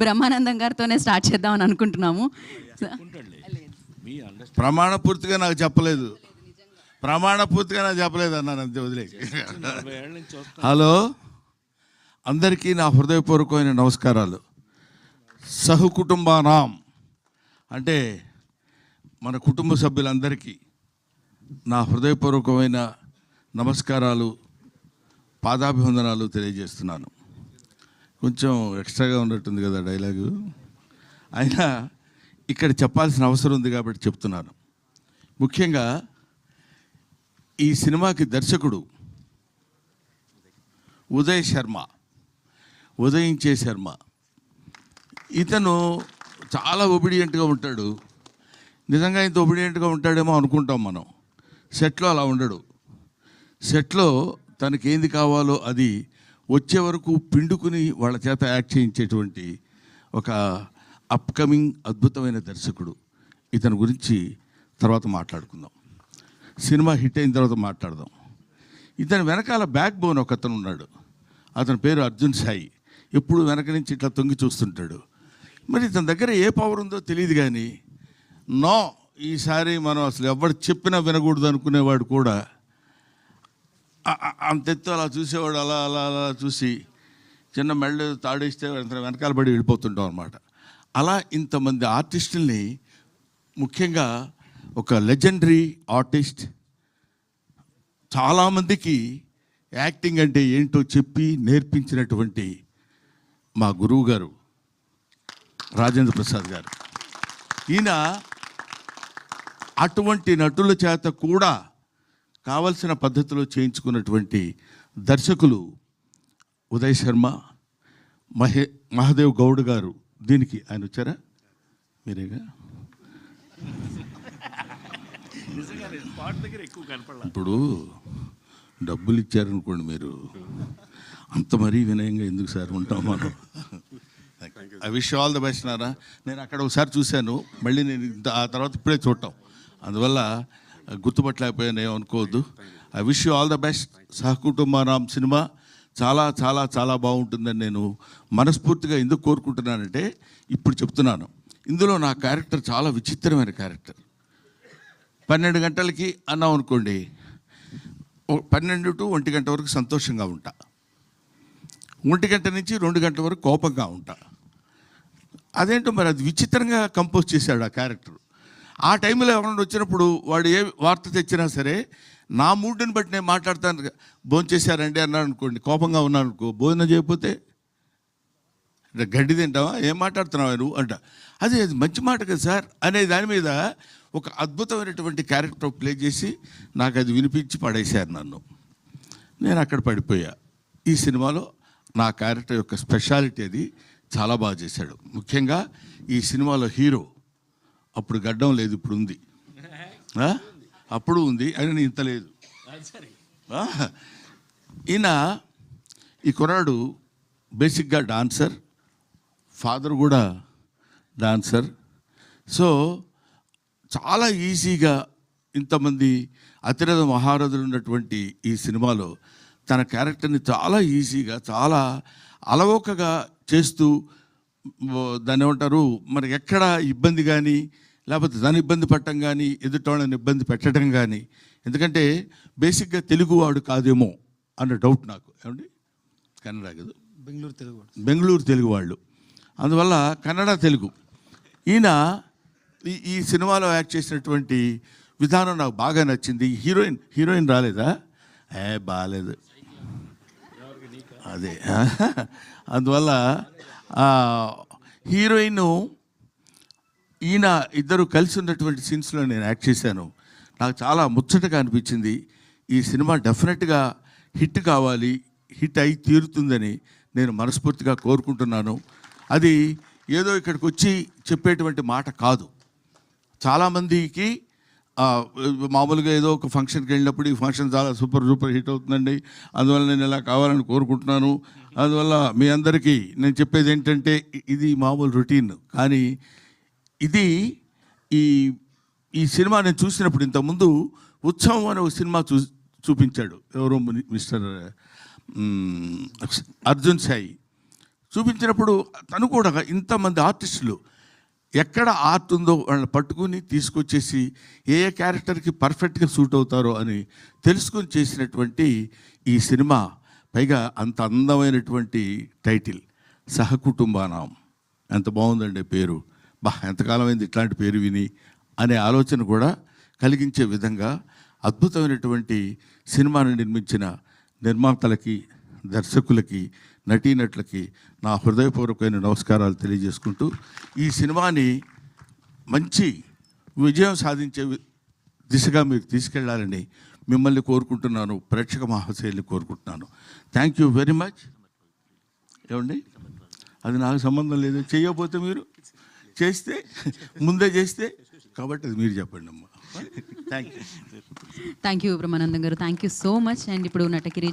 Brahmanandam గారితోనే start చేద్దామని అనుకుంటున్నాము. ప్రమాణపూర్తిగా నాకు చెప్పలేదు, అన్నాను అంతే, వదిలే. హలో, అందరికీ నా హృదయపూర్వకమైన నమస్కారాలు. సహకుటుంబానాం అంటే మన కుటుంబ సభ్యులందరికీ నా హృదయపూర్వకమైన నమస్కారాలు, పాదాభివందనాలు తెలియజేస్తున్నాను. కొంచెం ఎక్స్ట్రాగా ఉన్నట్టుంది కదా డైలాగు, అయినా ఇక్కడ చెప్పాల్సిన అవసరం ఉంది కాబట్టి చెప్తున్నాను. ముఖ్యంగా ఈ సినిమాకి దర్శకుడు ఉదయించే శర్మ. ఇతను చాలా ఒబిడియంట్గా ఉంటాడు. నిజంగా ఇంత ఒబిడియంట్గా ఉంటాడేమో అనుకుంటాం మనం. సెట్లో అలా ఉండడు. సెట్లో తనకేంది కావాలో అది వచ్చే వరకు పిండుకుని వాళ్ళ చేత యాక్ట్ చేయించేటువంటి ఒక అప్కమింగ్ అద్భుతమైన దర్శకుడు. ఇతని గురించి తర్వాత మాట్లాడుకుందాం, సినిమా హిట్ అయిన తర్వాత మాట్లాడదాం. ఇతని వెనకాల బ్యాక్ బోన్ ఒక అతను ఉన్నాడు. అతని పేరు అర్జున్ సాయి. ఎప్పుడు వెనక నుంచి ఇట్లా తొంగి చూస్తుంటాడు. మరి ఇతని దగ్గర ఏ పవర్ ఉందో తెలియదు, కానీ ఈసారి మనం అసలు ఎవరు చెప్పినా వినకూడదు అనుకునేవాడు కూడా అంతెత్తు అలా చూసేవాడు. అలా అలా అలా చూసి చిన్న మెళ్ళు తాడేస్తే వెనకాల పడి వెళ్ళిపోతుంటాం అనమాట. అలా ఇంతమంది ఆర్టిస్టుల్ని, ముఖ్యంగా ఒక లెజెండరీ ఆర్టిస్ట్, చాలామందికి యాక్టింగ్ అంటే ఏంటో చెప్పి నేర్పించినటువంటి మా గురువు గారు రాజేంద్ర ప్రసాద్ గారు. ఈయన అటువంటి నటుల చేత కూడా కావలసిన పద్ధతిలో చేయించుకున్నటువంటి దర్శకులు ఉదయ్ శర్మ, మహాదేవ్ గౌడ్ గారు. దీనికి ఆయన వచ్చారా? మీరేగా. ఇప్పుడు డబ్బులు ఇచ్చారనుకోండి, మీరు అంత మరీ వినయంగా ఎందుకు సార్ ఉంటాం మనం. I wish all the best Nara. నేను అక్కడ ఒకసారి చూశాను, మళ్ళీ నేను ఆ తర్వాత ఇప్పుడే చూడటం, అందువల్ల గుర్తుపట్టలేకపోయాను, ఏమనుకోవద్దు. I wish you all the best. Sahakutumbaanaam cinema చాలా చాలా చాలా బాగుంటుందని నేను మనస్ఫూర్తిగా ఎందుకు కోరుకుంటున్నానంటే, ఇప్పుడు చెప్తున్నాను, ఇందులో నా క్యారెక్టర్ చాలా విచిత్రమైన క్యారెక్టర్. 12 గంటలకి అన్నాం అనుకోండి, 12 to 1 గంట వరకు సంతోషంగా ఉంటా, 1 గంట నుంచి 2 గంటల వరకు కోపంగా ఉంటా. అదేంటో మరి అది విచిత్రంగా కంపోజ్ చేశాడు ఆ క్యారెక్టర్. ఆ టైంలో ఎవరైనా వచ్చినప్పుడు వాడు ఏ వార్త తెచ్చినా సరే నా మూడ్ని బట్టి నేను మాట్లాడతాను. భోజనం చేశారండి అన్నాడు అనుకోండి, కోపంగా ఉన్నాను అనుకో, భోజనం చేయకపోతే గడ్డి తింటావా, ఏం మాట్లాడుతున్నావా నువ్వు అంట. అది మంచి మాట కదా సార్ అనే దాని మీద ఒక అద్భుతమైనటువంటి క్యారెక్టర్ ప్లే చేసి నాకు అది వినిపించి పడేశారు నన్ను. నేను అక్కడ పడిపోయా. ఈ సినిమాలో నా క్యారెక్టర్ యొక్క స్పెషాలిటీ అది చాలా బాగా చేశాడు. ముఖ్యంగా ఈ సినిమాలో హీరో అప్పుడు గడ్డం లేదు, ఇప్పుడు ఉంది, అప్పుడు ఉంది అని ఇంత లేదు. ఈయన ఈ కుర్రాడు బేసిక్గా డాన్సర్, ఫాదర్ కూడా డాన్సర్. సో చాలా ఈజీగా ఇంతమంది అతిరథ మహారథులు ఉన్నటువంటి ఈ సినిమాలో తన క్యారెక్టర్ని చాలా ఈజీగా, చాలా అలవోకగా చేస్తూ, దాన్ని ఏమంటారు మరి, ఎక్కడ ఇబ్బంది కానీ లేకపోతే దాని ఇబ్బంది పడటం కానీ, ఎదుటోళ్ళని ఇబ్బంది పెట్టడం కానీ. ఎందుకంటే బేసిక్గా తెలుగువాడు కాదేమో అన్న డౌట్ నాకు. ఏమండి, కన్నడ కదా, బెంగళూరు తెలుగు వాళ్ళు, అందువల్ల కన్నడ తెలుగు. ఈయన ఈ సినిమాలో యాక్ట్ చేసినటువంటి విధానం నాకు బాగా నచ్చింది. హీరోయిన్ రాలేదా? బాగాలేదు అదే. అందువల్ల హీరోయిన్ ఈయన ఇద్దరు కలిసి ఉన్నటువంటి సీన్స్లో నేను యాక్ట్ చేశాను. నాకు చాలా ముచ్చటగా అనిపించింది. ఈ సినిమా డెఫినెట్గా హిట్ కావాలి, హిట్ అయి తీరుతుందని నేను మనస్ఫూర్తిగా కోరుకుంటున్నాను. అది ఏదో ఇక్కడికి వచ్చి చెప్పేటువంటి మాట కాదు. చాలామందికి మామూలుగా ఏదో ఒక ఫంక్షన్కి వెళ్ళినప్పుడు ఈ ఫంక్షన్ చాలా సూపర్ హిట్ అవుతుందండి, అందువల్ల నేను ఇలా కావాలని కోరుకుంటున్నాను. అందువల్ల మీ అందరికీ నేను చెప్పేది ఏంటంటే, ఇది మామూలు రొటీన్. కానీ ఇది ఈ సినిమా నేను చూసినప్పుడు, ఇంతకుముందు ఉత్సవం అనే ఒక సినిమా చూపించాడు ఎవరో మిస్టర్ అర్జున్ సాయి. చూపించినప్పుడు తను కూడా ఇంతమంది ఆర్టిస్టులు ఎక్కడ ఆర్ట్ ఉందో వాళ్ళని పట్టుకుని తీసుకొచ్చేసి ఏ ఏ క్యారెక్టర్కి పర్ఫెక్ట్గా సూట్ అవుతారో అని తెలుసుకొని చేసినటువంటి ఈ సినిమా, పైగా అంత అందమైనటువంటి టైటిల్ సహకుటుంబానాం. ఎంత బాగుందండి పేరు. ఎంతకాలం అయింది ఇట్లాంటి పేరు విని అనే ఆలోచన కూడా కలిగించే విధంగా అద్భుతమైనటువంటి సినిమాను నిర్మించిన నిర్మాతలకి, దర్శకులకి, నటీనటులకి నా హృదయపూర్వకమైన నమస్కారాలు తెలియజేసుకుంటూ ఈ సినిమాని మంచి విజయం సాధించే దిశగా మీరు తీసుకెళ్లాలని మిమ్మల్ని కోరుకుంటున్నాను, ప్రేక్షక మహాశైలిని కోరుకుంటున్నాను. Thank you very much. ఏమండి, అది నాకు సంబంధం లేదు. చేయకపోతే మీరు చేస్తే ముందే చేస్తే, కాబట్టి అది మీరు చెప్పండి అమ్మా. Thank you. Thank you Brahmanandam garu, thank you so much. And ఇప్పుడు నటకిరి